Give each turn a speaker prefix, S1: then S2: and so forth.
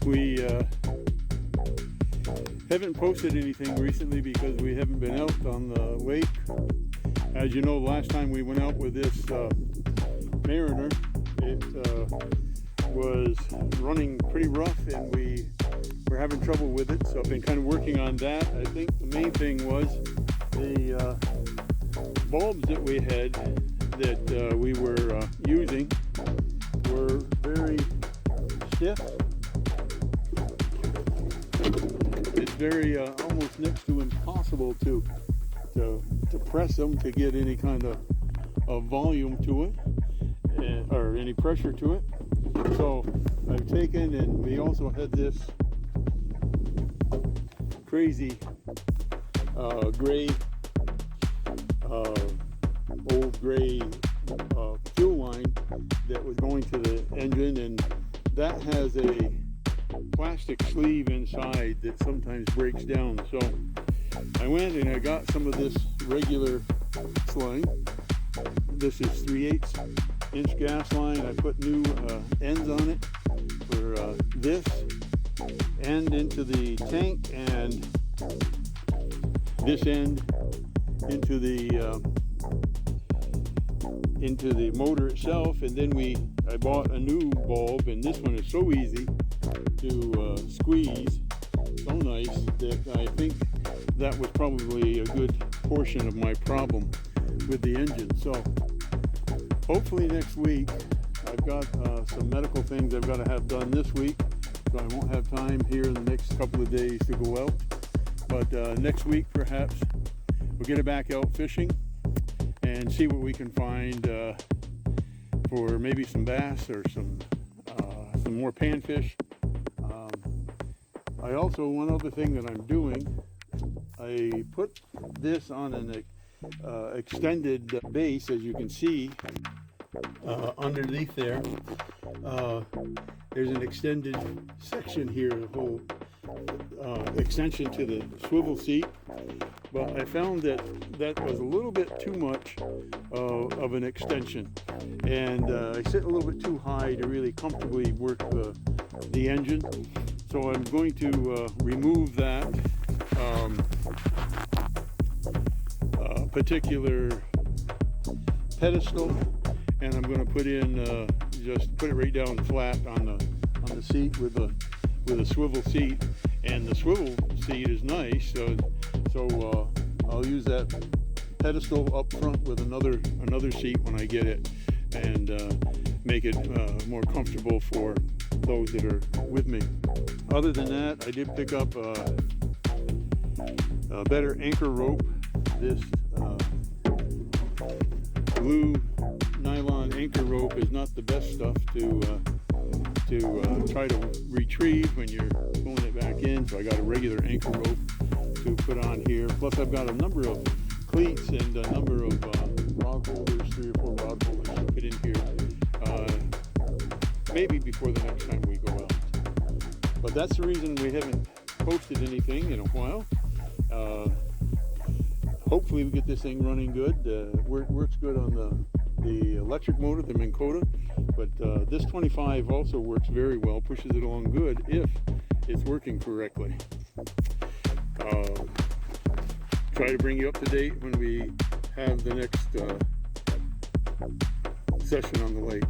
S1: We haven't posted anything recently because we haven't been out on the lake. As you know, last time we went out with this Mariner, it was running pretty rough and we were having trouble with it. So I've been kind of working on that. I think the main thing was the bulbs that we had that we were using were very stiff. It's very almost next to impossible to press them to get any kind of volume to it or any pressure to it. So I've taken, and we also had this crazy gray old gray fuel line that was going to the engine, and that has a plastic sleeve inside that sometimes breaks down. So I went and I got some of this regular line. This is 3/8 inch gas line. I put new ends on it for this end into the tank and this end into the motor itself. And then I bought a new bulb, and this one is so easy to squeeze, so nice, that I think that was probably a good portion of my problem with the engine. So hopefully next week, I've got some medical things I've got to have done this week, so I won't have time here in the next couple of days to go out. But next week perhaps we'll get it back out fishing and see what we can find for maybe some bass or some more panfish. I also, one other thing that I'm doing, I put this on an extended base, as you can see underneath there. There's an extended section here, a whole extension to the swivel seat, but I found that was a little bit too much of an extension, and I sit a little bit too high to really comfortably work the engine. So I'm going to remove that particular pedestal, and I'm going to put in just put it right down flat on the seat with a swivel seat. And the swivel seat is nice, so I'll use that pedestal up front with another seat when I get it, and make it more comfortable for those that are with me. Other than that, I did pick up a better anchor rope. This blue nylon anchor rope is not the best stuff to try to retrieve when you're pulling it back in, so I got a regular anchor rope to put on here. Plus I've got a number of cleats and a number of rod holders, 3 or 4 rod holders to put in here, maybe before the next time we go out. But that's the reason we haven't posted anything in a while. Hopefully we get this thing running good. Works good on the electric motor, the Minn Kota, but this 25 also works very well, pushes it along good if it's working correctly. Try to bring you up to date when we have the next session on the lake.